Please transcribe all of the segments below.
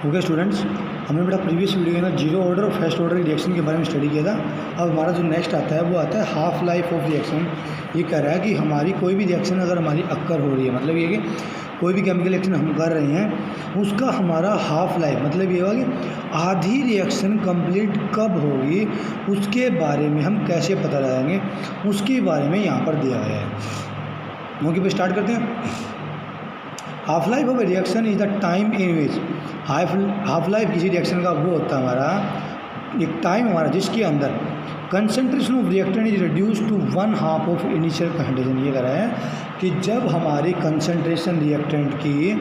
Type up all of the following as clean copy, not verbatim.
Okay students, हमने बेटा previous video में जीरो ऑर्डर और फर्स्ट ऑर्डर रिएक्शन के बारे में स्टडी किया था। अब हमारा जो नेक्स्ट आता है वो आता है हाफ लाइफ ऑफ रिएक्शन। ये कह रहा है कि हमारी कोई भी रिएक्शन अगर हमारी अक्कर हो रही है, मतलब ये कि कोई भी केमिकल रिएक्शन हम कर रहे हैं, उसका हमारा हाफ लाइफ मतलब ये होगा कि आधी रिएक्शन कंप्लीट कब होगी, उसके बारे में हम कैसे पता लगाएंगे, उसके बारे में यहाँ पर दिया गया है। ओके, पे स्टार्ट करते हैं। Half life of A reaction is the time in which half life किसी रिएक्शन का वो होता है हमारा एक टाइम हमारा जिसके अंदर concentration of reactant is reduce to 1/2 of initial concentration. ये कह रहा है कि जब हमारी कंसंट्रेशन रिएक्टेंट की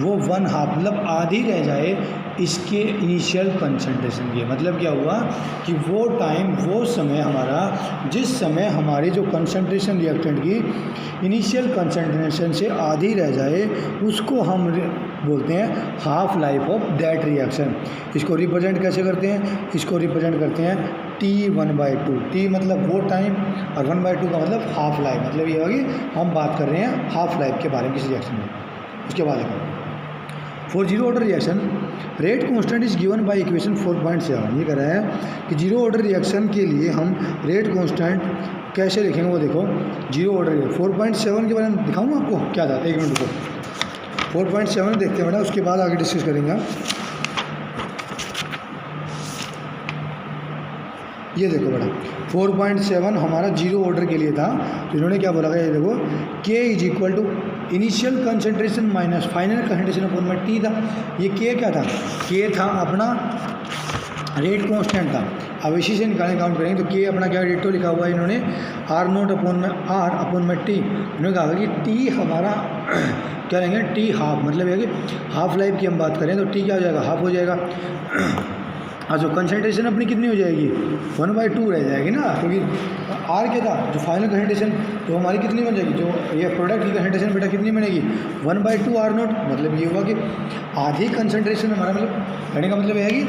वो 1/2 मतलब आधी रह जाए इसके इनिशियल कंसंट्रेशन की। मतलब क्या हुआ कि वो टाइम वो समय हमारा जिस समय हमारी जो कंसंट्रेशन रिएक्टेंट की इनिशियल कंसंट्रेशन से आधी रह जाए उसको हम बोलते हैं half life of that reaction. इसको रिप्रेजेंट कैसे करते हैं? इसको रिप्रेजेंट करते हैं T1/2। T मतलब वो टाइम और 1/2 का मतलब हाफ लाइफ। मतलब ये होगी हम बात कर रहे हैं हाफ लाइफ के बारे में किसी रिएक्शन में। उसके बाद for zero order reaction rate constant is given by equation 4.7। ये कह रहा है कि जीरो ऑर्डर रिएक्शन के लिए हम रेट कांस्टेंट कैसे लिखेंगे वो देखो। जीरो ऑर्डर 4.7 के बारे में दिखाऊंगा आपको क्या था, एक मिनट रुको। 4.7 देखते हैं बेटा, उसके बाद आगे डिस्कस करेंगे। ये देखो बेटा 4.7 हमारा जीरो ऑर्डर के लिए था, तो इन्होंने क्या बोला, ये देखो K is equal to initial concentration minus final concentration upon में T था। ये K क्या था? K था अपना रेट कांस्टेंट था। अब इसी से निकालने काउंट करेंगे तो K अपना क्या रेट तो लिखा हुआ है इन्होंने R0 अपॉन में T। इन्होंने कहा कि T हमारा क्या लेंगे T हाफ। मतलब है कि हाफ लाइफ की हम बात करें तो T क्या हो जाएगा, हाफ हो जाएगा। और जो कंसंट्रेशन अपनी कितनी हो जाएगी 1/2 रह जाएगी ना, क्योंकि आर क्या था जो फाइनल कंसंट्रेशन तो हमारी कितनी बन जाएगी, जो ये प्रोडक्ट की कंसंट्रेशन बेटा कितनी बनेगी 1/2 R0। मतलब ये हुआ कि आधी कंसंट्रेशन हमारा मतलब कहने का मतलब यह है कि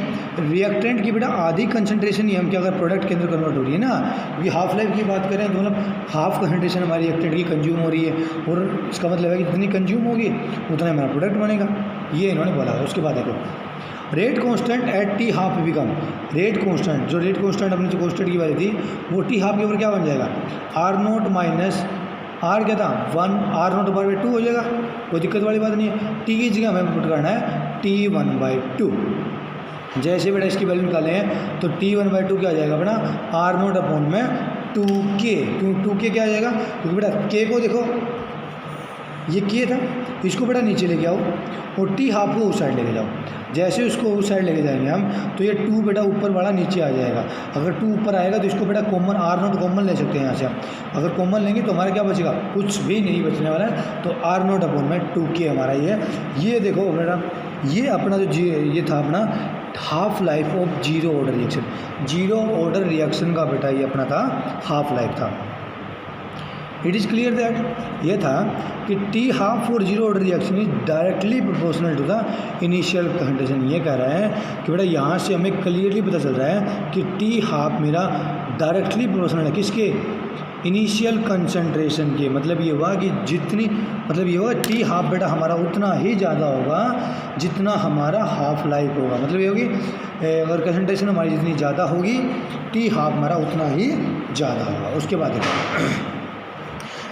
रिएक्टेंट की बेटा आधी कंसंट्रेशन ही हम क्या अगर प्रोडक्ट के अंदर कन्वर्ट हो रही है ना, क्योंकि हाफ लाइफ की बात करें तो मतलब हाफ कंसंट्रेशन हमारी रिएक्टेंट की कंज्यूम हो रही है, और इसका मतलब है कि जितनी कंज्यूम होगी उतना हमारा प्रोडक्ट बनेगा। ये इन्होंने बोला। उसके बाद देखो rate constant eight T half become rate constant, जो रेट कांस्टेंट अपनी जो कांस्टेंट की वाली थी वो T हाफ के ऊपर क्या बन जाएगा R0 माइनस R क्या था 1 R0/2 हो जाएगा। कोई दिक्कत वाली बात नहीं है। T की जगह हमें पुट करना है T1/2। जैसे बेटा इसकी वैल्यू निकाले हैं तो T1/2 क्या आ जाएगा बेटा R0 अपॉन में 2K। क्यों 2K क्या आ जाएगा? क्योंकि बेटा K को देखो ये K था, इसको बेटा नीचे लेके आओ और T हाफ को उस साइड लेके जाओ। जैसे उसको उस साइड लेके जाएंगे हम तो ये 2 बेटा ऊपर वाला नीचे आ जाएगा। अगर 2 ऊपर आएगा तो इसको बेटा कॉमन R0 कॉमन ले सकते हैं यहाँ से हम। अगर कॉमन लेंगे तो हमारा क्या बचेगा, कुछ भी नहीं बचने वाला है। तो R0 अपॉन में 2K हमारा ये देखो बेटा ये अपना जो ये था अपना half life of zero order reaction. Zero order reaction का बेटा ये अपना था हाफ लाइफ था। इट इज़ क्लियर दैट ये था कि T half for zero order reaction is directly proportional to the initial concentration. ये कह रहा है कि बेटा यहाँ से हमें क्लियरली पता चल रहा है कि T हाफ मेरा डायरेक्टली प्रोपोर्शनल है किसके, इनिशियल कंसंट्रेशन के। मतलब ये हुआ कि जितनी मतलब ये हुआ T हाफ बेटा हमारा उतना ही ज़्यादा होगा जितना हमारा हाफ लाइफ होगा। मतलब ये होगी अगर कंसंट्रेशन हमारी जितनी ज़्यादा होगी T हाफ हमारा उतना ही ज़्यादा होगा। उसके बाद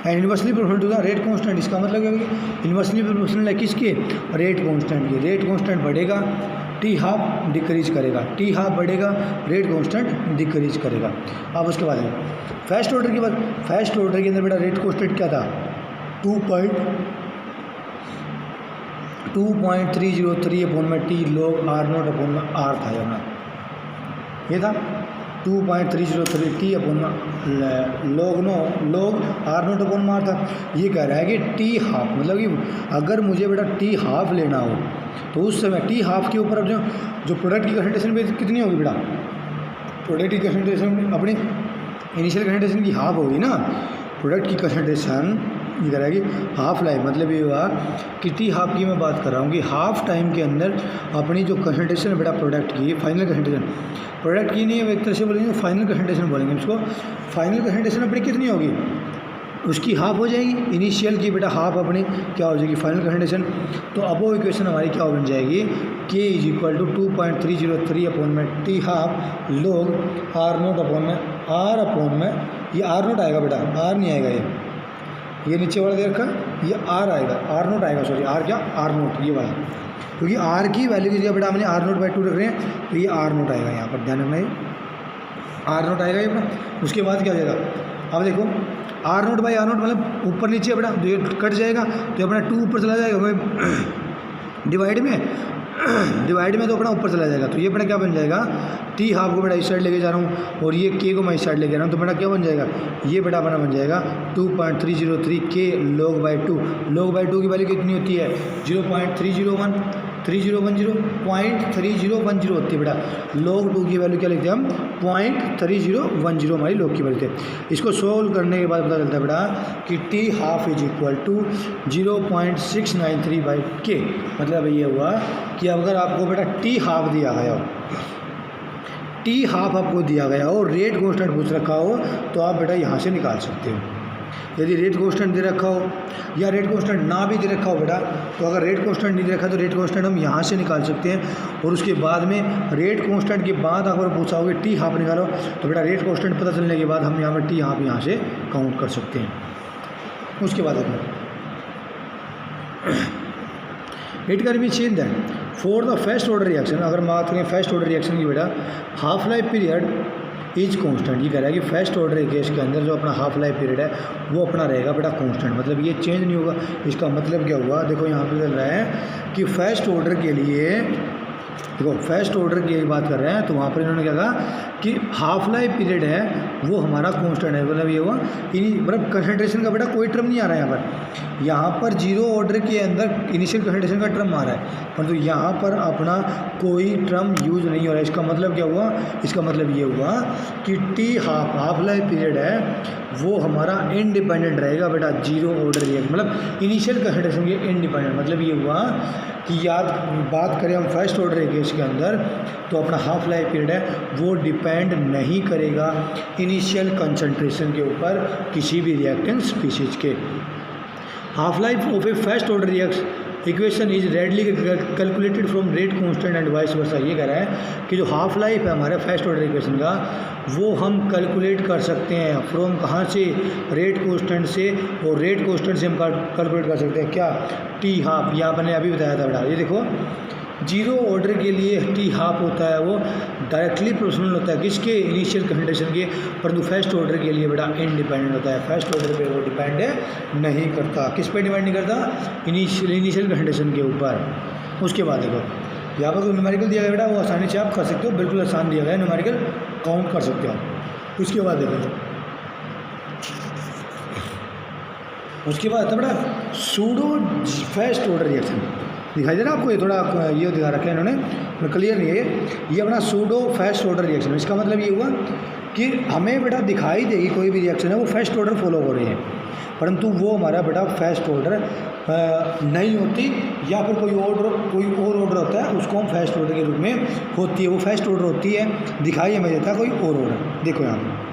and inversely proportional to the rate constant. इसका मतलब क्या है इन्वर्सली प्रोपोर्शनल है किसके, रेट कांस्टेंट के। रेट कांस्टेंट बढ़ेगा T हाफ डिक्रीज करेगा, T हाफ बढ़ेगा रेट कांस्टेंट डिक्रीज करेगा। अब उसके बाद फर्स्ट ऑर्डर के बाद फर्स्ट ऑर्डर के अंदर बेटा रेट कांस्टेंट क्या था 2.303 अपॉन में T log R0 अपॉन में R था यहाँ, ये था 2.303 T upon log R0 upon में R था। ये कह रहा है कि T हाफ मतलब कि अगर मुझे बेटा T हाफ लेना हो तो उस समय T हाफ के ऊपर अब जो प्रोडक्ट की कंसंट्रेशन पे कितनी होगी बेटा, प्रोडक्ट की कंसंट्रेशन अपनी इनिशियल कंसंट्रेशन की हाफ होगी ना। प्रोडक्ट की कंसंट्रेशन ये कह रहा है कि हाफ लाइफ मतलब ये हुआ कि T हाफ की मैं बात कर रहा हूँ कि हाफ टाइम के अंदर अपनी जो कंसंट्रेशन है बेटा प्रोडक्ट की फाइनल कंसंट्रेशन, प्रोडक्ट की नहीं एक तरह से बोलेंगे फाइनल कंसंट्रेशन बोलेंगे इसको। फाइनल कंसंट्रेशन अपनी कितनी होगी उसकी हाफ हो जाएगी, इनिशियल की बेटा हाफ अपनी क्या हो जाएगी फाइनल कंसंट्रेशन। तो अब वो इक्वेशन हमारी क्या बन जाएगी, K is equal to 2.303 upon में T half log R0 upon में ये R0 आएगा बेटा, R नहीं आएगा, ये नीचे वाला दे रखा, ये R आएगा, R0 आएगा, सॉरी R क्या, R0 ये वाला, क्योंकि R की वैल्यू की जगह बेटा हमने R0/2 रख रहे हैं, तो ये R0 आएगा, यहाँ पर ध्यान रखना, ये R0 आएगा ये अपना। उसके बाद क्या हो जाएगा, अब देखो R0/R0 मतलब ऊपर नीचे बेटा, तो ये कट जाएगा, तो अपना 2 ऊपर चला जाएगा, डिवाइड में तो अपना ऊपर चला जाएगा, तो ये बेटा क्या बन जाएगा, टी हाफ को बेटा इस साइड लेके जा रहा हूँ और ये के को मैं इस साइड लेके जा रहा हूँ, तो बेटा क्या बन जाएगा, ये बेटा अपना बन जाएगा 2.303 के log बाई 2। log बाई 2 की वैल्यू कितनी होती है, 0.3010 0.3010 होती है बेटा। log 2 की वैल्यू क्या लिखते हैं हम, 0.3010 हमारी log की वैल्यू थे। इसको सोल्व करने के बाद पता चलता है बेटा कि T half is equal to 0.693 by K. मतलब ये हुआ कि अगर आपको बेटा टी हाफ दिया गया हो, टी हाफ आपको दिया गया हो, रेट कांस्टेंट पूछ रखा हो, तो आप बेटा यहाँ से निकाल सकते हो। यदि रेट कांस्टेंट दे रखा हो या रेट कांस्टेंट ना भी दे रखा हो बेटा, तो अगर रेट कांस्टेंट नहीं दे रखा तो रेट कांस्टेंट हम यहाँ से निकाल सकते हैं। और उसके बाद में रेट कांस्टेंट के बाद अगर पूछा होगा टी हाफ निकालो, तो बेटा रेट कांस्टेंट पता चलने के बाद हम यहाँ पर टी हाफ यहाँ से काउंट कर सकते हैं। उसके बाद it can be change that for the first order reaction. अगर बात करें फर्स्ट ऑर्डर रिएक्शन की बेटा, half life period is constant. ये कह रहा है कि फर्स्ट ऑर्डर केस के अंदर जो अपना हाफ लाइफ पीरियड है वो अपना रहेगा बेटा कांस्टेंट, मतलब ये चेंज नहीं होगा। इसका मतलब क्या हुआ, देखो यहाँ पे चल रहा है कि फर्स्ट ऑर्डर के लिए, देखो फर्स्ट ऑर्डर की बात कर रहे हैं, तो वहाँ पर इन्होंने क्या कहा कि हाफ लाइफ पीरियड है वो हमारा कांस्टेंट है। मतलब ये हुआ मतलब कंसंट्रेशन का बेटा कोई टर्म नहीं आ रहा है यहाँ पर जीरो ऑर्डर के अंदर इनिशियल कंसंट्रेशन का टर्म आ रहा है, परंतु यहाँ पर अपना कोई टर्म यूज नहीं हो रहा है। इसका मतलब क्या हुआ, इसका मतलब ये हुआ कि टी हाफ लाइफ पीरियड है वो हमारा इंडिपेंडेंट रहेगा बेटा जीरो ऑर्डर रिएक्शन, मतलब इनिशियल कंसंट्रेशन के इंडिपेंडेंट। मतलब ये हुआ कि याद बात करें हम फर्स्ट ऑर्डर केस के अंदर, तो अपना हाफ लाइफ पीरियड है वो डिपेंड नहीं करेगा इनिशियल कंसंट्रेशन के ऊपर किसी भी रिएक्टेंट स्पीशीज के। Half life of a first order reaction equation is readily calculated from rate constant and vice versa. ये कह रहा है कि जो हाफ लाइफ है हमारे फर्स्ट ऑर्डर इक्वेशन का वो हम कैलकुलेट कर सकते हैं फ्रॉम कहाँ से, रेट कांस्टेंट से, और रेट कांस्टेंट से हम कैलकुलेट कर सकते हैं क्या, टी हाफ। यहाँ मैंने अभी बताया था बेटा, ये देखो जीरो ऑर्डर के लिए टी हाफ होता है वो डायरेक्टली प्रोपोर्शनल होता है किसके, इनिशियल कंसंट्रेशन के, परंतु फर्स्ट ऑर्डर के लिए बेटा इंडिपेंडेंट होता है। फर्स्ट ऑर्डर पे वो डिपेंड नहीं करता, किस पे डिपेंड नहीं करता, इनिशियल कंसंट्रेशन के ऊपर। उसके बाद देखो यहाँ पर जो न्यूमेरिकल दिया गया बेटा वो आसानी से आप कर सकते हो, बिल्कुल आसान दिया गया है, न्यूमेरिकल काउंट कर सकते हो आप। उसके बाद देखो, उसके बाद बेटा सूडो फर्स्ट ऑर्डर रिएक्शन दिखाई दे रहा है आपको, ये थोड़ा ये दिखा रखा है इन्होंने, क्लियर नहीं है ये अपना सूडो फर्स्ट ऑर्डर रिएक्शन। इसका मतलब ये हुआ कि हमें बेटा दिखाई देगी कोई भी रिएक्शन है वो फर्स्ट ऑर्डर फॉलो हो रही है, परंतु वो हमारा बेटा फर्स्ट ऑर्डर नहीं होती, या फिर कोई और ऑर्डर होता है उसको हम फर्स्ट ऑर्डर के रूप में होती है, वो फर्स्ट ऑर्डर होती है, दिखाई हमें देता है कोई और ऑर्डर। देखो यहाँ पर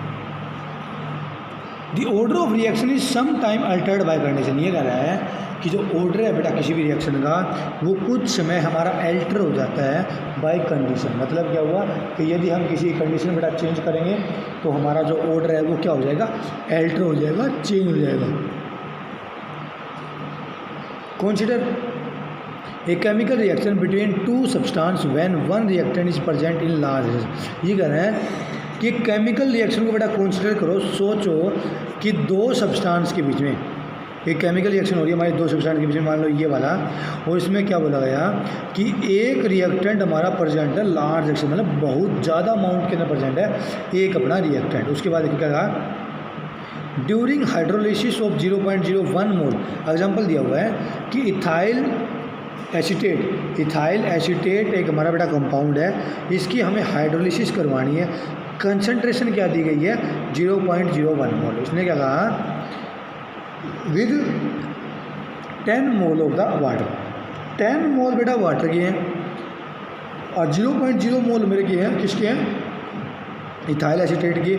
the order of reaction is some time altered by condition. ये कह रहा है कि जो ऑर्डर है बेटा किसी भी रिएक्शन का वो कुछ समय हमारा अल्टर हो जाता है बाय कंडीशन। मतलब क्या हुआ कि यदि हम किसी कंडीशन बेटा चेंज करेंगे तो हमारा जो ऑर्डर है वो क्या हो जाएगा, अल्टर हो जाएगा, चेंज हो जाएगा। Consider a chemical reaction between two substance when one reactant is present in large. ये कह रहे हैं कि केमिकल रिएक्शन को बेटा कंसीडर करो, सोचो कि दो सब्सटेंस के बीच में एक केमिकल रिएक्शन हो रही है हमारे दो सब्सटेंस के बीच में, मान लो ये वाला, और इसमें क्या बोला गया कि एक रिएक्टेंट हमारा प्रेजेंट है लार्ज रिएक्शन, मतलब बहुत ज़्यादा अमाउंट के अंदर प्रेजेंट है एक अपना रिएक्टेंट। उसके बाद क्या कहा, during hydrolysis of 0.01 mole, example दिया हुआ है कि इथाइल एसीटेट एक हमारा बेटा कंपाउंड है, इसकी हमें हाइड्रोलिसिस करवानी है, कंसंट्रेशन क्या दी गई है 0.01 मोल। इसने क्या कहा, with 10 mole of the water, 10 मोल बेटा वाटर की हैं और 0.0 मोल मेरे की हैं, किसके हैं, इथाइल एसीटेट की,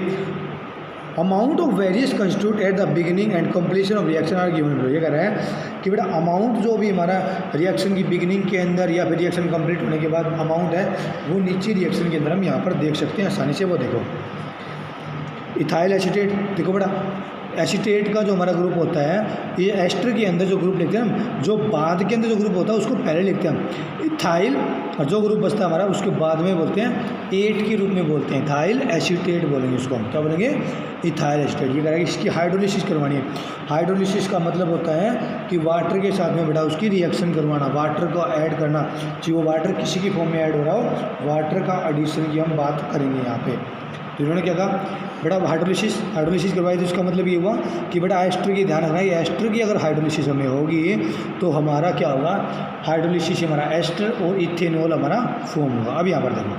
amount of various constitute at the beginning and completion of reaction are given below. ये कह रहा है कि बेटा अमाउंट जो भी हमारा रिएक्शन की बिगिनिंग के अंदर या फिर रिएक्शन कंप्लीट होने के बाद अमाउंट है वो नीचे रिएक्शन के अंदर हम यहाँ पर देख सकते हैं आसानी से। वो देखो इथाइल एसीटेट, देखो बेटा एसीटेट का जो हमारा ग्रुप होता है, ये एस्टर के अंदर जो ग्रुप लिखते हैं हम, जो बाद के अंदर जो ग्रुप होता है उसको पहले लिखते हैं हम इथाइल, और जो ग्रुप बचता है हमारा उसके बाद में बोलते हैं एट के रूप में बोलते हैं इथाइल एसीटेट बोलेंगे उसको हम। क्या बोलेंगे? Ethyl acetate. ये करेंगे इसकी हाइड्रोलिसिस करवानी है। हाइड्रोलिसिस का मतलब होता है कि वाटर के साथ में बेटा उसकी रिएक्शन करवाना, वाटर को ऐड करना, चाहे वो वाटर किसी की फॉर्म में ऐड हो रहा हो, वाटर का एडिशन की हम बात करेंगे यहाँ पे। तो इन्होंने क्या कहा बेटा हाइड्रोलिसिस करवाई, तो इसका मतलब ये हुआ कि बेटा एस्टर की ध्यान रखना, ये एस्टर की अगर हाइड्रोलिसिस हमें होगी तो हमारा क्या होगा, हाइड्रोलिसिस हमारा एस्टर और इथेनॉल हमारा फॉर्म होगा। अब यहाँ पर देखो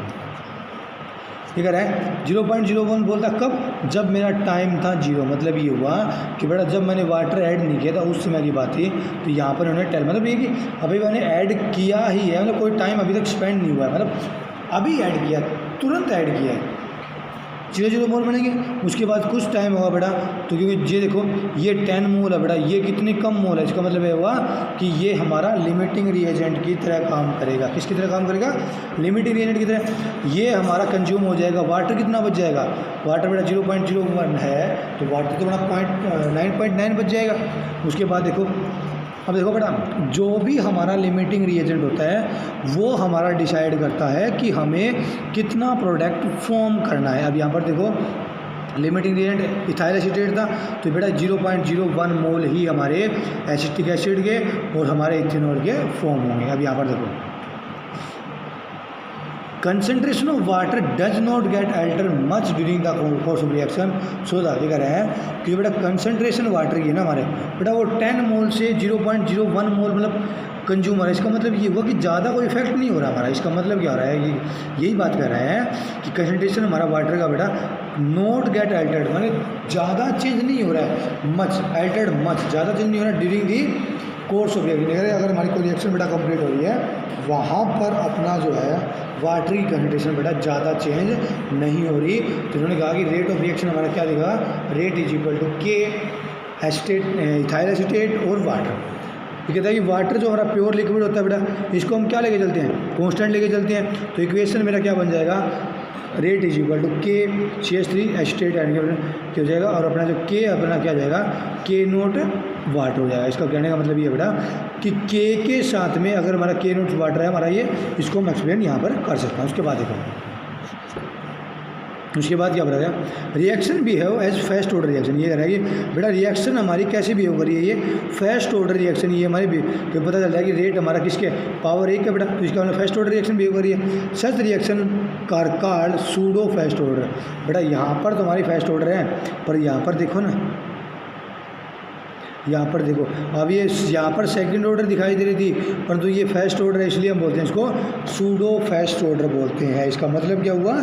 ये कह रहा है 0.01 बोलता कब, जब मेरा टाइम था 0, मतलब ये हुआ कि बेटा जब मैंने वाटर ऐड नहीं किया था उस समय की बात थी। तो यहाँ पर उन्होंने टेल मतलब ये कि अभी मैंने ऐड किया ही है, मतलब कोई टाइम अभी तक स्पेंड नहीं हुआ है, मतलब अभी ऐड किया, तुरंत ऐड किया है, 0.0 मोल बनेंगे। उसके बाद कुछ टाइम होगा बेटा, तो क्योंकि ये देखो ये 10 मोल है बेटा, ये कितने कम मोल है, इसका मतलब ये हुआ कि ये हमारा लिमिटिंग रिएजेंट की तरह काम करेगा। किसकी तरह काम करेगा? लिमिटिंग रिएजेंट की तरह। ये हमारा कंज्यूम हो जाएगा। वाटर कितना बच जाएगा? वाटर बेटा 0.01 है, तो वाटर तो बड़ा 9.9 बच जाएगा। उसके बाद देखो, अब देखो बेटा जो भी हमारा लिमिटिंग रिएजेंट होता है वो हमारा डिसाइड करता है कि हमें कितना प्रोडक्ट फॉर्म करना है। अब यहाँ पर देखो लिमिटिंग रिएजेंट इथाइल एसीटेट था, तो बेटा 0.01 मोल ही हमारे एसिटिक एसिड के और हमारे इथेनॉल के फॉर्म होंगे। अब यहाँ पर देखो concentration of water does not gate alter much during the course of reaction. So that ये कह रहे हैं कि बेटा कंसंट्रेशन वाटर की है ना हमारे बेटा वो 10 मोल से 0.01 मोल मतलब कंज्यूम हो रहा है। इसका मतलब ये हुआ कि ज़्यादा कोई इफेक्ट नहीं हो रहा हमारा। इसका मतलब क्या हो रहा है कि यही बात कर रहे हैं कि कंसंट्रेशन हमारा वाटर का बेटा नॉट गेट अल्टर्ड, मतलब ज़्यादा चेंज नहीं हो रहा है, मच अल्टर्ड मच ज़्यादा चेंज नहीं हो रहा है during the course of reaction. अगर हमारी कोई रिएक्शन बेटा कंप्लीट हो रही है वहाँ पर अपना जो है वाटर की कंसंट्रेशन बेटा ज़्यादा चेंज नहीं हो रही। तो उन्होंने कहा कि रेट ऑफ रिएक्शन हमारा क्या देगा, रेट इज इक्वल टू के एसिटेट इथाइल एसीटेट और वाटर। ये कहता है कि वाटर जो हमारा प्योर लिक्विड होता है बेटा इसको हम क्या लेके चलते हैं, कांस्टेंट लेके चलते हैं। तो इक्वेशन मेरा क्या बन जाएगा, रेट इज इक्वल टू के CH3 एसिटेट क्या हो जाएगा, और अपना जो के अपना क्या हो जाएगा, के नोट वाटर हो जाएगा। इसका कहने का मतलब ये बेटा कि के साथ में अगर हमारा के नोट वाटर है हमारा, ये इसको हम एक्सप्लेन यहाँ पर कर सकते हैं। उसके बाद देखो उसके बाद क्या बता रहा है, reaction behave as first order reaction. ये कह रहा है कि बेटा रिएक्शन हमारी कैसे बिहेव कर रही है, ये फर्स्ट ऑर्डर रिएक्शन। ये हमारी तो पता चल रहा है कि रेट हमारा किसके पावर 1 का बेटा, तो इसका मतलब फर्स्ट ऑर्डर रिएक्शन बिहेव कर रही है। Such reaction car card pseudo first order. बेटा यहाँ पर तो हमारी फर्स्ट ऑर्डर है, पर यहाँ पर देखो ना, यहाँ पर देखो अब ये यहाँ पर सेकंड ऑर्डर दिखाई दे रही थी, परंतु ये फर्स्ट ऑर्डर है, इसलिए हम बोलते हैं इसको सूडो फर्स्ट ऑर्डर बोलते हैं। इसका मतलब क्या हुआ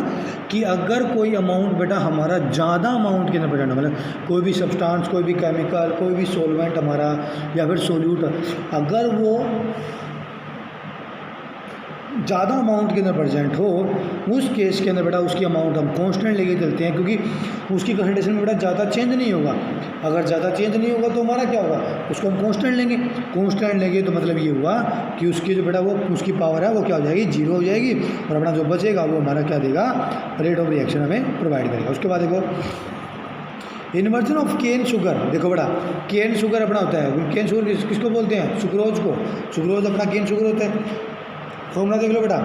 कि अगर कोई अमाउंट बेटा हमारा ज़्यादा अमाउंट के अंदर प्रेजेंट हो, मतलब कोई भी सब्सटेंस, कोई भी केमिकल, कोई भी सॉल्वेंट हमारा या फिर सोल्यूट, अगर वो ज़्यादा अमाउंट के अंदर प्रेजेंट हो, उस केस के अंदर बेटा उसकी अमाउंट हम कांस्टेंट लेके चलते हैं, क्योंकि उसकी कंसंट्रेशन में बेटा ज़्यादा चेंज नहीं होगा। अगर ज़्यादा चेंज नहीं होगा तो हमारा क्या होगा, उसको हम कांस्टेंट लेंगे। कांस्टेंट लेंगे तो मतलब ये हुआ कि उसकी जो बेटा वो उसकी पावर है वो क्या हो जाएगी, 0 हो जाएगी, और अपना जो बचेगा वो हमारा क्या देगा, रेट ऑफ रिएक्शन हमें प्रोवाइड करेगा। उसके बाद देखो इन्वर्जन ऑफ केन शुगर। देखो बेटा केन शुगर अपना होता है, केन शुगर किसको बोलते हैं, सुक्रोज को। सुक्रोज अपना केन शुगर होता है। फॉर्मूला देख लो बेटा,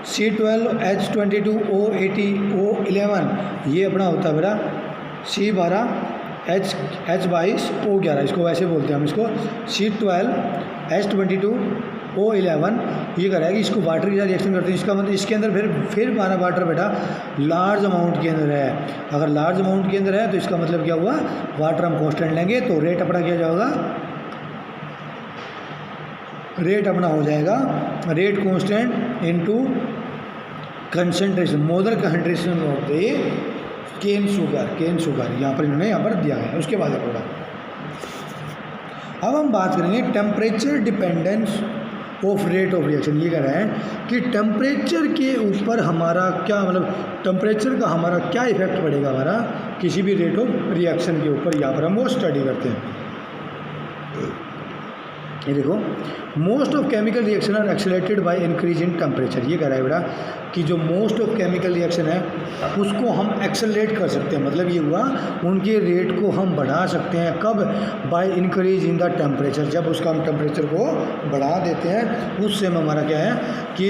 C12H22O80O11, ये अपना होता है बेटा C12H22O11, इसको वैसे बोलते हैं हम, इसको C12H22O11। ये कह रहा है कि इसको वाटर के साथ रिएक्शन करते हैं। इसका मतलब इसके अंदर फिर हमारा वाटर बेटा लार्ज अमाउंट के अंदर है। अगर लार्ज अमाउंट के अंदर है तो इसका मतलब क्या हुआ, वाटर हम कांस्टेंट लेंगे तो रेट अपना क्या जाएगा, रेट अपना हो जाएगा rate constant into concentration, molar concentration of the cane sugar यहाँ पर इन्होंने यहाँ पर दिया है। उसके बाद अब हम बात करेंगे temperature dependence of rate of reaction. ये कह रहा है कि टेम्परेचर के ऊपर हमारा क्या मतलब टेम्परेचर का हमारा क्या इफेक्ट पड़ेगा हमारा किसी भी रेट ऑफ रिएक्शन के ऊपर, यहाँ पर हम वो स्टडी करते हैं। ये देखो, most of chemical reaction are accelerated by increase in temperature. ये कह रहा है बेटा कि जो मोस्ट ऑफ केमिकल रिएक्शन है उसको हम एक्सेलरेट कर सकते हैं, मतलब ये हुआ उनके रेट को हम बढ़ा सकते हैं। कब? Bye increase in the temperature, जब उसका हम टेम्परेचर को बढ़ा देते हैं उससे हमारा क्या है कि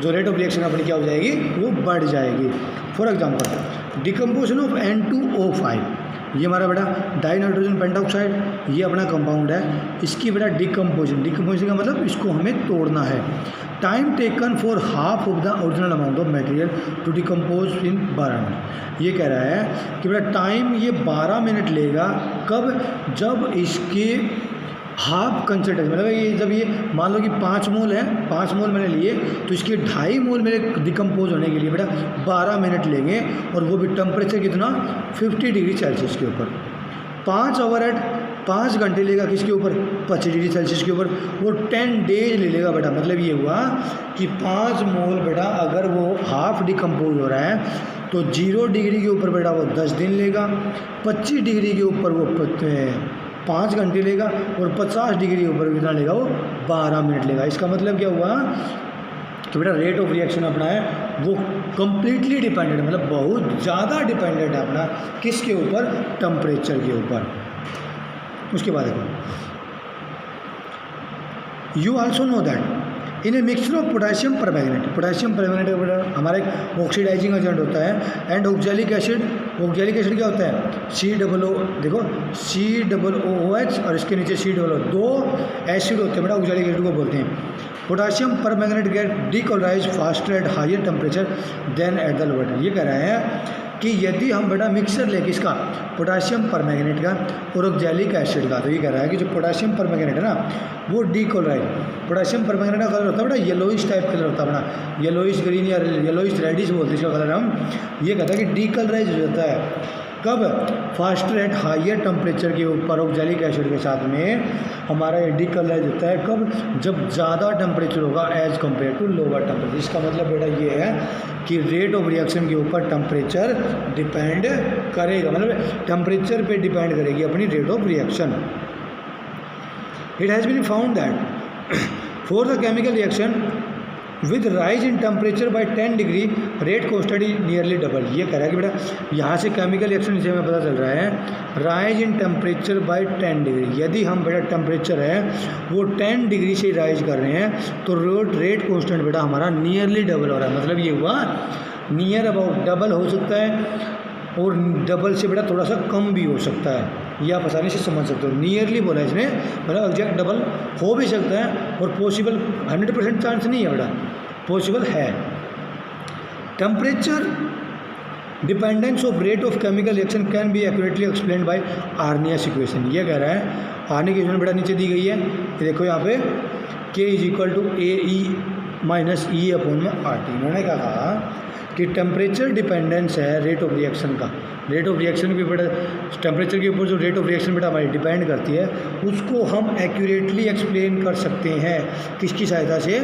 जो रेट ऑफ रिएक्शन अपनी क्या हो जाएगी, वो बढ़ जाएगी। For example decomposition of N2O5, ये हमारा बेटा डाई नाइट्रोजन पेंटॉक्साइड, ये अपना कंपाउंड है, इसकी बेटा डिकम्पोजिशन का मतलब इसको हमें तोड़ना है। Time taken for half of the original amount of material to decompose in 12 minute. ये कह रहा है कि बेटा टाइम ये 12 मिनट लेगा। कब? जब इसके हाफ कंसनट्रेशन, मतलब ये जब ये मान लो कि 5 मोल है, 5 मोल मैंने लिए तो इसके 2.5 मोल मेरे डिकम्पोज होने के लिए बेटा 12 मिनट लेंगे, और वो भी टेम्परेचर कितना 50 डिग्री सेल्सियस के ऊपर। 5 आवर एट 5 घंटे लेगा किसके ऊपर 25 डिग्री सेल्सियस के ऊपर, वो 10 डेज ले लेगा बेटा। मतलब ये हुआ कि 5 मोल बेटा अगर वो हाफ डिकम्पोज हो रहा है तो 0 डिग्री के ऊपर बेटा वो 10 दिन लेगा, 25 डिग्री के ऊपर वो 5 घंटे लेगा, और 50 डिग्री के ऊपर कितना लेगा वो 12 मिनट लेगा। इसका मतलब क्या हुआ कि बेटा रेट ऑफ रिएक्शन अपना है वो कम्प्लीटली डिपेंडेंट है, मतलब बहुत ज़्यादा डिपेंडेंट है अपना किसके ऊपर, टेम्परेचर के ऊपर। उसके बाद देखो, you also know that in a mixture of potassium permanganate, potassium permanganate हमारा एक ऑक्सीडाइजिंग एजेंट होता है, and oxalic acid, oxalic acid क्या होता है COO, देखो COOH और इसके नीचे COO, 2 एसिड होते हैं बेटा, ऑक्जेलिक एसिड को बोलते हैं। Potassium permanganate get decolourise faster at higher temperature than at the lower. ये कह रहे हैं कि यदि हम बेटा मिक्सर ले किसका, पोटेशियम परमैंगनेट का और ऑक्जेलिक एसिड का, तो ये कह रहा है कि जो पोटेशियम परमैंगनेट है ना वो डीकोलराइज, पोटेशियम परमैंगनेट का कलर होता है बेटा येलोइश टाइप कलर होता है अपना, येलोइश ग्रीन या येलोइश रेडिश बोलते हैं इसका कलर हम। ये कहता है कि डीकोलराइज हो जाता है कब, फास्टर एट हायर टेम्परेचर के ऊपर ऑक्जेलिक एसिड के साथ में हमारा ये डीकोलराइज होता है। कब? जब ज़्यादा टेम्परेचर होगा as compare to lower temperature. इसका मतलब बेटा ये है कि रेट ऑफ रिएक्शन के ऊपर टेम्परेचर डिपेंड करेगा, मतलब टेम्परेचर पे डिपेंड करेगी अपनी rate of reaction. It has been found that for the chemical reaction with rise in temperature by 10 degree rate constant nearly double. ये कह रहा है कि बेटा यहाँ से केमिकल रिएक्शन से हमें पता चल रहा है rise in temperature by 10 degree, यदि हम बेटा टेम्परेचर है वो 10 डिग्री से राइज कर रहे हैं तो रेट कॉन्स्टेंट बेटा हमारा नियरली डबल हो रहा है। मतलब ये हुआ नियर अबाउट डबल हो सकता है, और डबल से बेटा थोड़ा सा कम भी हो सकता है, ये आप आसानी से समझ सकते हो। नियरली बोला है इसने, मतलब एग्जैक्ट डबल हो भी सकता है, और पॉसिबल 100% चांस नहीं है बेटा, पॉसिबल है। Temperature dependence of rate of chemical reaction can be accurately explain by Arrhenius equation. ये कह रहा है आर्नियस इक्वेशन बेटा नीचे दी गई है, ये देखो यहाँ पे K = AE - EE/RT। इन्होंने क्या कहा कि टेम्परेचर डिपेंडेंस है रेट ऑफ रिएक्शन का, रेट ऑफ रिएक्शन भी बेटा टेम्परेचर के ऊपर जो रेट ऑफ रिएक्शन बेटा हमारी डिपेंड करती है उसको हम एक्यूरेटली एक्सप्लेन कर सकते हैं किसकी सहायता से,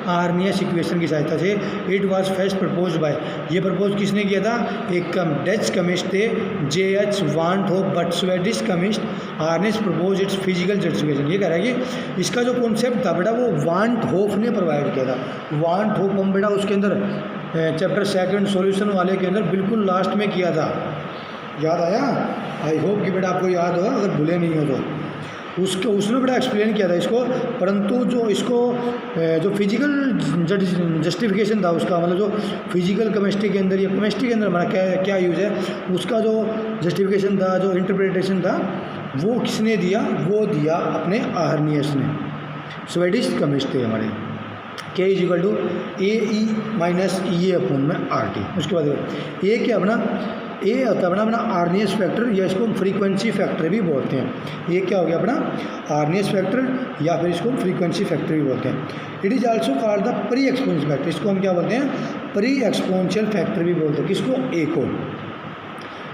आर्नियस इक्वेशन की सहायता से। It was first propose by, ये प्रपोज किसने किया था, एक डच केमिस्ट थे JH want hope, but Swedish chemist Arrhenius propose it's physical justification. ये कह रहा है कि इसका जो कॉन्सेप्ट था बेटा वो वांट होप ने प्रोवाइड किया था। वांट होप हम बेटा उसके अंदर चैप्टर 2 सॉल्यूशन वाले के अंदर बिल्कुल लास्ट में किया था, याद आया? आई होप कि बेटा आपको याद होगा, अगर भूले नहीं हो तो। उसने बड़ा एक्सप्लेन किया था इसको, परंतु जो इसको जो फिजिकल जस्टिफिकेशन था उसका, मतलब जो फिजिकल केमिस्ट्री के अंदर या केमिस्ट्री के अंदर हमारा क्या यूज़ है, उसका जो जस्टिफिकेशन था, जो इंटरप्रिटेशन था, वो किसने दिया, वो दिया अपने आर्नियस ने, स्वेडिश केमिस्ट थे हमारे। K = AE - EE/RT। उसके बाद ए क्या अपना, ए होता है अपना आर्नियस फैक्टर, या इसको हम फ्रीक्वेंसी फैक्टर भी बोलते हैं। ये क्या हो गया अपना आर्नियस फैक्टर, या फिर इसको हम फ्रीक्वेंसी फैक्टर भी बोलते हैं। It is also called the pre exponential factor, इसको हम क्या बोलते हैं, प्री एक्सपोनेंशियल फैक्टर भी बोलते हैं। किसको, ए को।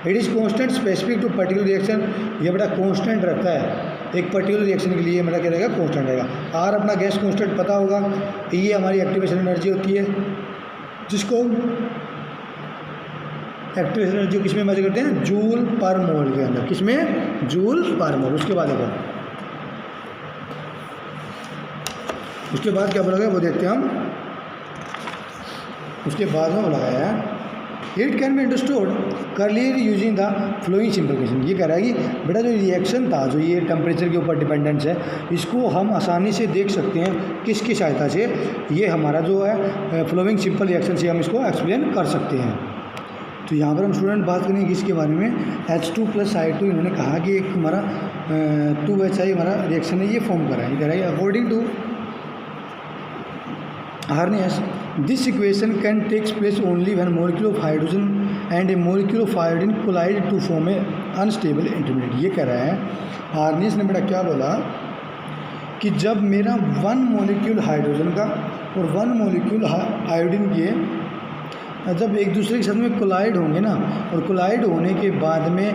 It is constant specific to particular reaction, ये बेटा कॉन्स्टेंट रहता है एक पर्टिकुलर रिएक्शन के लिए, मेरा क्या रहेगा कॉन्स्टेंट रहेगा। आर अपना गैस कॉन्स्टेंट पता होगा, ये हमारी एक्टिवेशन एनर्जी होती है जिसको एक्टिवेशन एनर्जी किस में मेजर करते हैं, जूल पर मोल के अंदर, किसमें, जूल पर मोल। उसके बाद देखो, उसके बाद क्या बोला गया वो देखते हैं हम। उसके बाद में बोला गया है it can be understood clearly using the flowing simplification. ये कह रहा है कि बेटा जो रिएक्शन था, जो ये टेम्परेचर के ऊपर डिपेंडेंस है, इसको हम आसानी से देख सकते हैं किसकी सहायता से, ये हमारा जो है फ्लोइंग सिंपल रिएक्शन से हम इसको एक्सप्लेन कर सकते हैं। तो यहाँ पर हम स्टूडेंट बात करेंगे इसके बारे में, H2 + I2 इन्होंने कहा कि एक हमारा 2HI हमारा रिएक्शन है, ये फॉर्म करा है। ये कह रहा है according to Arrhenius, this equation can take place only when molecule of hydrogen and a molecule of iodine collide to form a unstable intermediate। ये कह रहा है Arrhenius ने बेटा क्या बोला कि जब मेरा 1 मॉलिक्यूल हाइड्रोजन का और 1 मॉलिक्यूल आयोडीन के जब एक दूसरे के साथ में कोलाइड होंगे ना, और कोलाइड होने के बाद में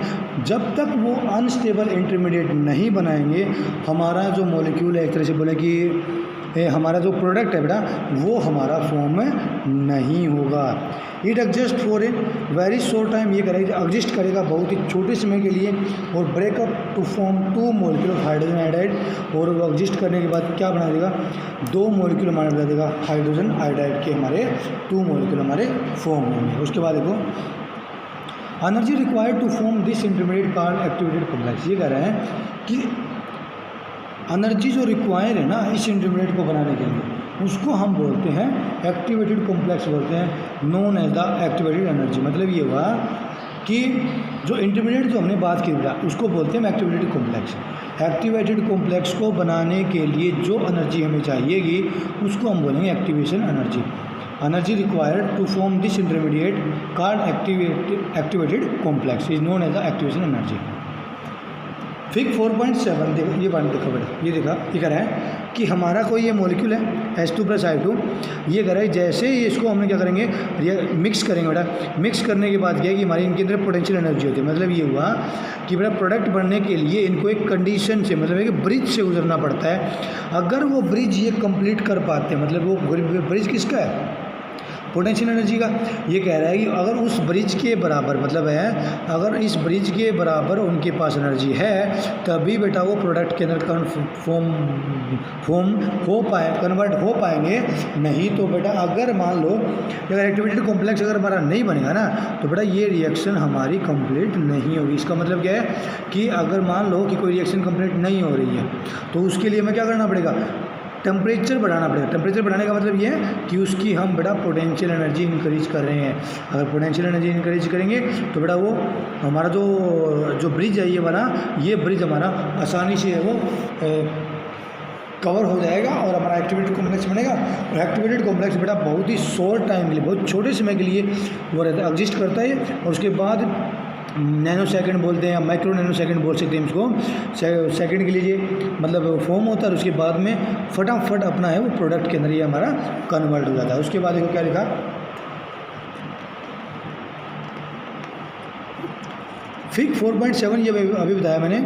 जब तक वो अनस्टेबल इंटरमीडिएट नहीं बनाएंगे, हमारा जो मॉलिक्यूल है, एक तरह से बोले कि हमारा जो प्रोडक्ट है बेटा वो हमारा फॉर्म में नहीं होगा। It exist for a very short time, ये करेगा एग्जिस्ट करेगा बहुत ही छोटे समय के लिए, और breakup to form 2 molecule of hydrogen iodide, और वो एग्जिस्ट करने के बाद क्या बना देगा, 2 मॉलिक्यूल हमारा बना देगा हाइड्रोजन आयोडाइड के, हमारे 2 मॉलिक्यूल हमारे फॉर्म होंगे। उसके बाद देखो energy required to form this intermediate called activated complex. ये कह रहे हैं कि एनर्जी जो रिक्वायर है ना इस इंटरमीडिएट को बनाने के लिए, उसको हम बोलते हैं एक्टिवेटेड कॉम्प्लेक्स बोलते हैं, known as the activated energy. मतलब ये हुआ कि जो इंटरमीडिएट जो हमने बात की बेटा उसको बोलते हैं एक्टिवेटेड कॉम्प्लेक्स। एक्टिवेटेड कॉम्प्लेक्स को बनाने के लिए जो एनर्जी हमें चाहिएगी उसको हम बोलेंगे activation energy. Energy required to form this intermediate called activated complex is known as the activation energy. Fig 4.7 देखो, ये बात देखो बेटा, ये देखा, ये कह रहा है कि हमारा कोई ये मॉलिक्यूल है H2 + I2, ये कह रहा है जैसे ही इसको हमने क्या करेंगे, मिक्स करेंगे बेटा। मिक्स करने के बाद क्या है कि हमारी इनके अंदर पोटेंशियल एनर्जी होती है। मतलब ये हुआ कि बेटा प्रोडक्ट बनने के लिए इनको एक कंडीशन से, मतलब एक ब्रिज से गुजरना पड़ता है। अगर वो ब्रिज ये कंप्लीट कर पाते हैं, मतलब वो ब्रिज किसका है, पोटेंशियल एनर्जी का। ये कह रहा है कि अगर उस ब्रिज के बराबर, मतलब है अगर इस ब्रिज के बराबर उनके पास एनर्जी है तभी बेटा वो प्रोडक्ट के अंदर कन्वर्ट हो पाएंगे। नहीं तो बेटा अगर मान लो अगर एक्टिवेटेड कॉम्प्लेक्स अगर हमारा नहीं बनेगा ना, तो बेटा ये रिएक्शन हमारी कंप्लीट नहीं होगी। इसका मतलब क्या है कि अगर मान लो कि कोई रिएक्शन कंप्लीट नहीं हो रही है तो उसके लिए हमें क्या करना पड़ेगा, टेम्परेचर बढ़ाना पड़ेगा। टेम्परेचर बढ़ाने का मतलब ये है कि उसकी हम बेटा पोटेंशियल एनर्जी इंक्रीज कर रहे हैं। अगर पोटेंशियल एनर्जी इंक्रीज करेंगे तो बेटा वो हमारा जो ब्रिज है ये ब्रिज हमारा आसानी से वो कवर हो जाएगा और हमारा एक्टिवेटेड कॉम्प्लेक्स बनेगा। और एक्टिवेटेड कॉम्प्लेक्स बेटा बहुत ही शॉर्ट टाइम के लिए, बहुत छोटे समय के लिए वो रहता है, एग्जिस्ट करता है। और उसके बाद नैनो सेकंड बोलते हैं या माइक्रो नैनो सेकंड बोल सकते हैं इसको, सेकंड के लिए मतलब फॉर्म होता है। और उसके बाद में फटाफट अपना है वो प्रोडक्ट के अंदर ये हमारा कन्वर्ट हो जाता है। उसके बाद देखो क्या लिखा, फिग 4.7 ये अभी बताया मैंने,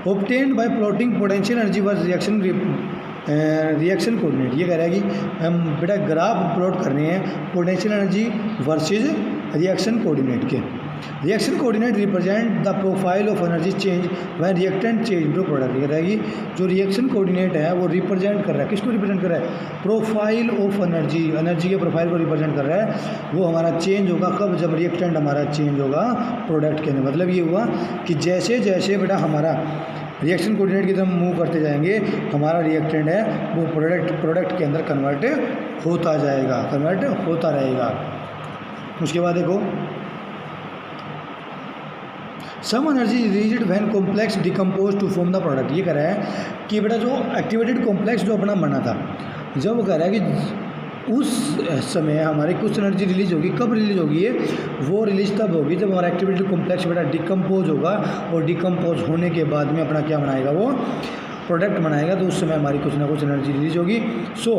obtained by plotting potential energy versus reaction coordinate. ये कह रहा है कि हम बेटा ग्राफ प्लॉट कर रहे हैं potential energy versus reaction coordinate के। Reaction coordinate represent the profile of energy change when reactant change to product. ये रहेगी जो रिएक्शन कोऑर्डिनेट है वो रिप्रेजेंट कर रहा है, किसको रिप्रेजेंट कर रहा है, प्रोफाइल ऑफ एनर्जी, एनर्जी के प्रोफाइल को रिप्रेजेंट कर रहा है। वो हमारा चेंज होगा कब, जब रिएक्टेंट हमारा चेंज होगा प्रोडक्ट के अंदर। मतलब ये हुआ कि जैसे जैसे बेटा हमारा रिएक्शन कोऑर्डिनेट की तरफ मूव करते जाएंगे हमारा रिएक्टेंट है वो प्रोडक्ट के अंदर कन्वर्ट होता जाएगा, कन्वर्ट होता रहेगा। उसके बाद देखो some energy released when complex decompose to form the product. ये कह रहा है कि बेटा जो एक्टिवेटेड कॉम्प्लेक्स जो अपना बना था, जब वो कह रहा है कि उस समय हमारी कुछ एनर्जी रिलीज होगी। कब रिलीज होगी ये, वो रिलीज तब होगी जब हमारा एक्टिवेटेड कॉम्प्लेक्स बेटा डिकम्पोज होगा। और डिकम्पोज होने के बाद में अपना क्या बनाएगा, वो प्रोडक्ट बनाएगा तो उस समय हमारी कुछ ना कुछ एनर्जी रिलीज होगी। So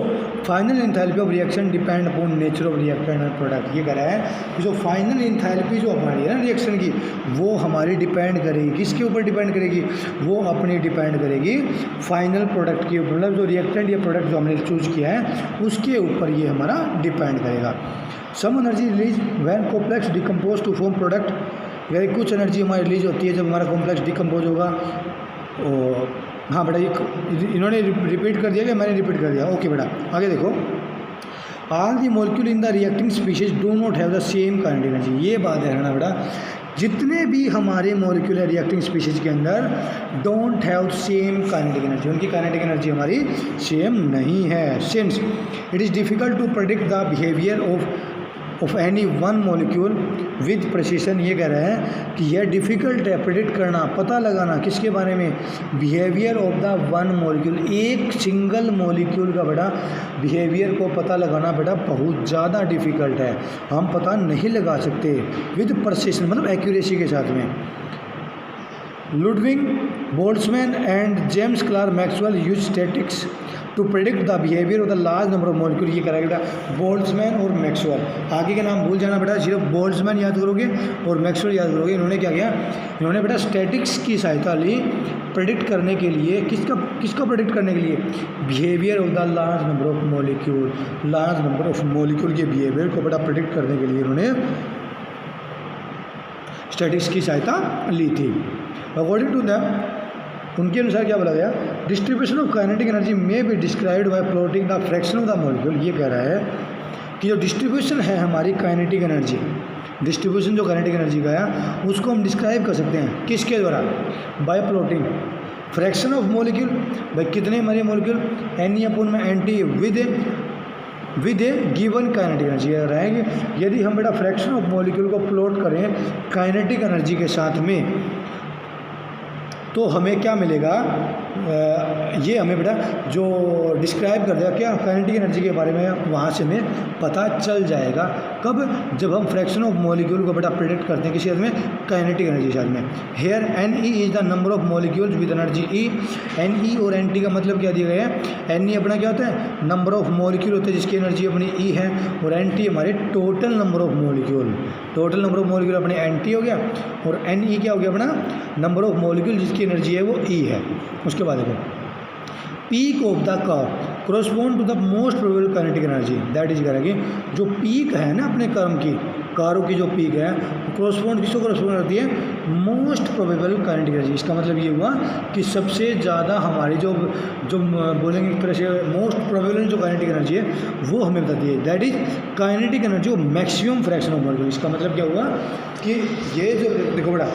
final enthalpy of reaction depend upon nature of reactant and product. ये कह रहा है कि जो फाइनल एंथैल्पी जो हमारी है ना रिएक्शन की, वो हमारी डिपेंड करेगी किसके ऊपर डिपेंड करेगी, वो अपनी डिपेंड करेगी फाइनल प्रोडक्ट के ऊपर, मतलब जो रिएक्टेंट या प्रोडक्ट जो हमने चूज किया है उसके ऊपर ये हमारा डिपेंड करेगा। Some energy release when complex decompose to form product, यानी कुछ एनर्जी हमारी रिलीज होती है जब हमारा कॉम्प्लेक्स डिकम्पोज होगा। और हाँ बेटा ये इन्होंने रिपीट कर दिया कि मैंने रिपीट कर दिया? ओके बेटा आगे देखो। All the molecule in the reacting species do not have the same kinetic energy. ये बात है ना बेटा, जितने भी हमारे मॉलिक्यूल है रिएक्टिंग स्पीशीज के अंदर don't have same kinetic energy, उनकी काइनेटिक एनर्जी हमारी सेम नहीं है। Since it is difficult to predict the behaviour of any one molecule with precision. ये कह रहे हैं कि यह डिफ़िकल्ट है प्रेडिक्ट करना, पता लगाना किसके बारे में, behaviour of the one molecule, एक सिंगल मॉलिक्यूल का बेटा बिहेवियर को पता लगाना बेटा बहुत ज़्यादा डिफ़िकल्ट है, हम पता नहीं लगा सकते विद प्रिसिशन मतलब एक्यूरेसी के साथ में। Ludwig Boltzmann and James Clerk Maxwell use statics to predict the behaviour of the large number of molecule. ये करेगा बेटा बोल्ट्जमैन और मैक्सवेल, आगे के नाम भूल जाना बेटा, सिर्फ बोल्ट्जमैन याद करोगे और मैक्सवेल याद करोगे। इन्होंने क्या किया, इन्होंने बेटा स्टैटिक्स की सहायता ली प्रेडिक्ट करने के लिए, किसका प्रेडिक्ट करने के लिए, behaviour of the large number of molecule, large number of molecule के बिहेवियर को बेटा प्रेडिक्ट करने के लिए इन्होंने स्टैटिक्स की सहायता ली थी। अकॉर्डिंग टू दैम, उनके अनुसार क्या बोला गया, डिस्ट्रीब्यूशन ऑफ काइनेटिक एनर्जी में be described bye plotting the fraction of the molecule. ये कह रहा है कि जो डिस्ट्रीब्यूशन है हमारी काइनेटिक एनर्जी, डिस्ट्रीब्यूशन जो काइनेटिक एनर्जी का है उसको हम डिस्क्राइब कर सकते हैं किसके द्वारा, bye plotting fraction of molecule, भाई कितने हमारे molecule NE/NT with A given kinetic energy. रहा है कि यदि हम बेटा फ्रैक्शन ऑफ मॉलिक्यूल को प्लॉट करें काइनेटिक एनर्जी के साथ में तो हमें क्या मिलेगा, ये हमें बेटा जो डिस्क्राइब कर देगा क्या काइनेटिक एनर्जी के बारे में, वहाँ से हमें पता चल जाएगा। कब, जब हम फ्रैक्शन ऑफ मॉलिक्यूल को बेटा प्रेडिक्ट करते हैं किसी में काइनेटिक एनर्जी के साथ में। Here NE is the number of molecules with energy E। NE और NT का मतलब क्या दिया गया है, NE अपना क्या होता है, नंबर ऑफ मॉलिक्यूल होते हैं जिसकी एनर्जी अपनी E है, और NT हमारे total number of molecule, total number of molecule अपने NT हो गया, और NE क्या हो गया अपना नंबर ऑफ मॉलिक्यूल जिसकी एनर्जी है वो E है। उसके बाद देखो peak of the curve correspond to the most probable kinetic energy, that is करेंगे जो पीक है ना अपने कारों की जो पीक है correspond किसको correspond करती है, मोस्ट प्रोबेबल काइनेटिक एनर्जी। इसका मतलब ये हुआ कि सबसे ज़्यादा हमारी जो बोलेंगे एक तरह से मोस्ट प्रोबेबल जो काइनेटिक एनर्जी है वो हमें बताती है, that is kinetic energy of maximum fraction of molecule. इसका मतलब क्या हुआ कि ये जो देखो बेटा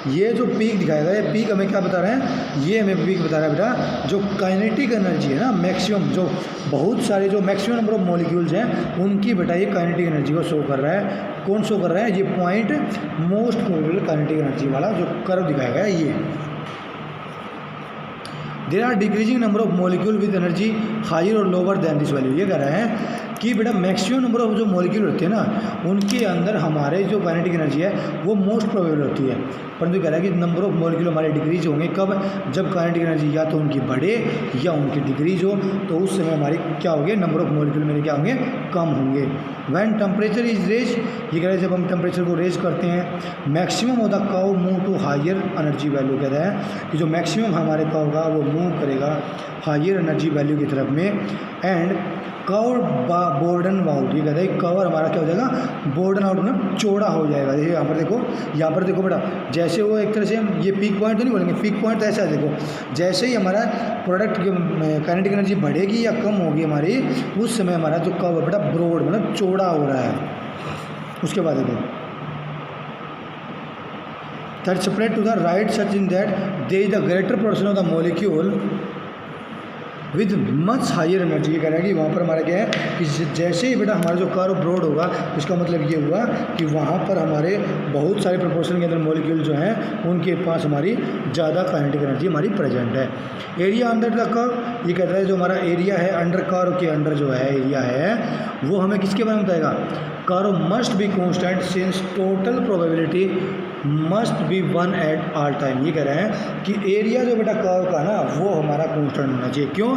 ये जो पीक दिखाएगा, ये पीक हमें क्या बता रहे हैं, ये हमें पीक बता रहा है बेटा जो काइनेटिक एनर्जी है ना मैक्सिमम, जो बहुत सारे जो मैक्सिमम नंबर ऑफ मॉलिक्यूल्स हैं उनकी बेटा ये काइनेटिक एनर्जी को शो कर रहा है। कौन शो कर रहा है, ये point most probable kinetic energy वाला जो कर्व दिखाएगा ये। There are decreasing number of molecule with energy higher और लोअर देन दिस वैल्यू। ये कह रहा है कि बेटा मैक्सिमम नंबर ऑफ जो मॉलिक्यूल होते हैं ना उनके अंदर हमारे जो काइनेटिक एनर्जी है वो मोस्ट प्रोबेबल होती है, परंतु कह रहा है कि नंबर ऑफ मॉलिक्यूल हमारे डिक्रीज होंगे कब, जब काइनेटिक एनर्जी या तो उनकी बढ़े या उनकी डिक्रीज हो, तो उस समय हमारी क्या होंगे, नंबर ऑफ मॉलिक्यूल मेरे क्या होंगे, कम होंगे। व्हेन टेम्परेचर इज रेज, ये कह रहे हैं जब हम टेम्परेचर को रेज करते हैं, maximum of the curve move to higher energy value. कह रहा है कि जो मैक्सिमम हमारे कर्व होगा वो मूव करेगा हायर एनर्जी वैल्यू की तरफ में। एंड कवर बोर्डन आउट, ये कहता है कवर हमारा क्या हो जाएगा, बोर्डन आउट मतलब चौड़ा हो जाएगा। देखिए यहाँ पर देखो बेटा, जैसे वो एक तरह से ये पीक पॉइंट तो नहीं बोलेंगे, पीक पॉइंट तो ऐसा है देखो, जैसे ही हमारा प्रोडक्ट की काइनेटिक एनर्जी बढ़ेगी या कम होगी हमारी, उस समय हमारा जो कवर बेटा ब्रॉड मतलब चौड़ा हो रहा है। उसके बाद देखो that separate to the right such in that there is the greater portion of the molecule with much higher energy. ये कह रहा है कि वहाँ पर हमारा क्या है कि जैसे ही बेटा हमारा जो कर्व ब्रॉड होगा, इसका मतलब ये हुआ कि वहाँ पर हमारे बहुत सारे प्रोपोर्शन के अंदर मॉलिक्यूल जो हैं उनके पास हमारी ज़्यादा काइनेटिक एनर्जी हमारी प्रेजेंट है। एरिया अंडर द कर्व, ये कहता है जो हमारा एरिया है अंडर कर्व के अंडर जो है एरिया है वो हमें किसके बारे में बताएगा, curve must be constant since total probability must be 1 at all time. ये कह रहे हैं कि एरिया जो बेटा कर्व का ना वो हमारा कॉन्स्टेंट होना चाहिए। क्यों?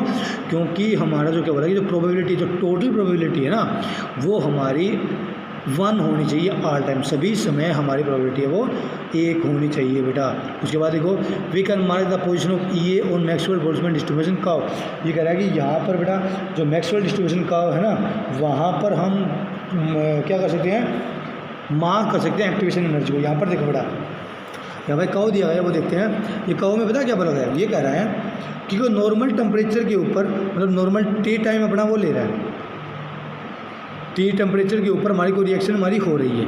क्योंकि हमारा जो क्या बोला कि जो प्रोबेबिलिटी, जो टोटल प्रोबेबिलिटी है ना वो हमारी 1 होनी चाहिए ऑल टाइम, सभी समय हमारी प्रोबेबिलिटी है वो 1 होनी चाहिए बेटा। उसके बाद देखो we can mark the position of E on Maxwell Boltzmann distribution curve. ये कह रहा है कि यहाँ पर बेटा जो मैक्सवेल डिस्ट्रीब्यूशन कर्व है ना वहाँ पर हम क्या कर सकते हैं, मार्क कर सकते हैं एक्टिवेशन एनर्जी को। यहाँ पर देखो बेटा यहाँ भाई कर्व दिया गया है वो देखते हैं। ये कर्व में पता क्या बोला गया है, ये कह रहा है कि कोई नॉर्मल टेम्परेचर के ऊपर, मतलब नॉर्मल टी टाइम अपना वो ले रहा है, टी टेम्परेचर के ऊपर हमारी कोई रिएक्शन हमारी हो रही है।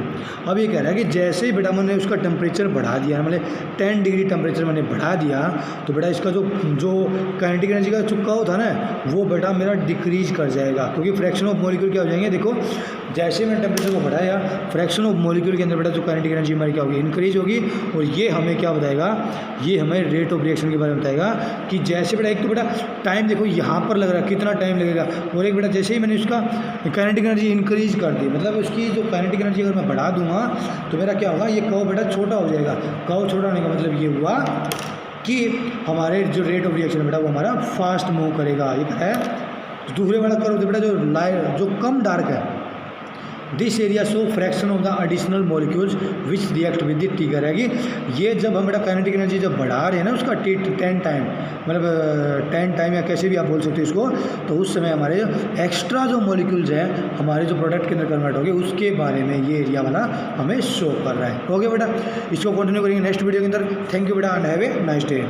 अब ये कह रहा है कि जैसे ही बेटा मैंने उसका टेम्परेचर बढ़ा दिया, मतलब 10 डिग्री टेम्परेचर मैंने बढ़ा दिया तो बेटा इसका जो काइनेटिक एनर्जी का चुका होता है ना वो बेटा मेरा डिक्रीज कर जाएगा, क्योंकि फ्रैक्शन ऑफ मॉलिक्यूल क्या हो जाएंगे। देखो जैसे मैंने टेम्परेचर को बढ़ाया फ्रैक्शन ऑफ मॉलिक्यूल के अंदर बेटा जो काइनेटिक एनर्जी हमारी क्या होगी, इंक्रीज होगी। और ये हमें क्या बताएगा, ये हमें रेट ऑफ रिएक्शन के बारे में बताएगा कि जैसे बेटा एक तो बेटा टाइम देखो यहाँ पर लग रहा है कितना टाइम लगेगा, और एक बेटा जैसे ही मैंने उसका काइनेटिक एनर्जी इंक्रीज कर दी, मतलब उसकी जो काइनेटिक एनर्जी अगर मैं बढ़ा दूंगा तो मेरा क्या होगा, ये कर्व बेटा छोटा हो जाएगा। कर्व छोटा होने का मतलब ये हुआ कि हमारे जो रेट ऑफ रिएक्शन बेटा वो हमारा फास्ट मूव करेगा। ये है दूसरे वाला कर्व बेटा जो लाइट जो कम डार्क है, this area show fraction of the additional molecules which react with the T. करेगी ये जब हम बेटा काइनेटिक एनर्जी जब बढ़ा रहे हैं ना उसका 10 टाइम, मतलब 10 टाइम या कैसे भी आप बोल सकते हो इसको, तो उस समय हमारे एक्स्ट्रा जो मॉलिक्यूल्स हैं हमारे जो प्रोडक्ट के अंदर कन्वर्ट हो गए उसके बारे में ये एरिया वाला हमें शो कर रहा है। ओके बेटा, इसको कंटिन्यू करेंगे नेक्स्ट वीडियो के अंदर। थैंक यू बेटा and have a nice day.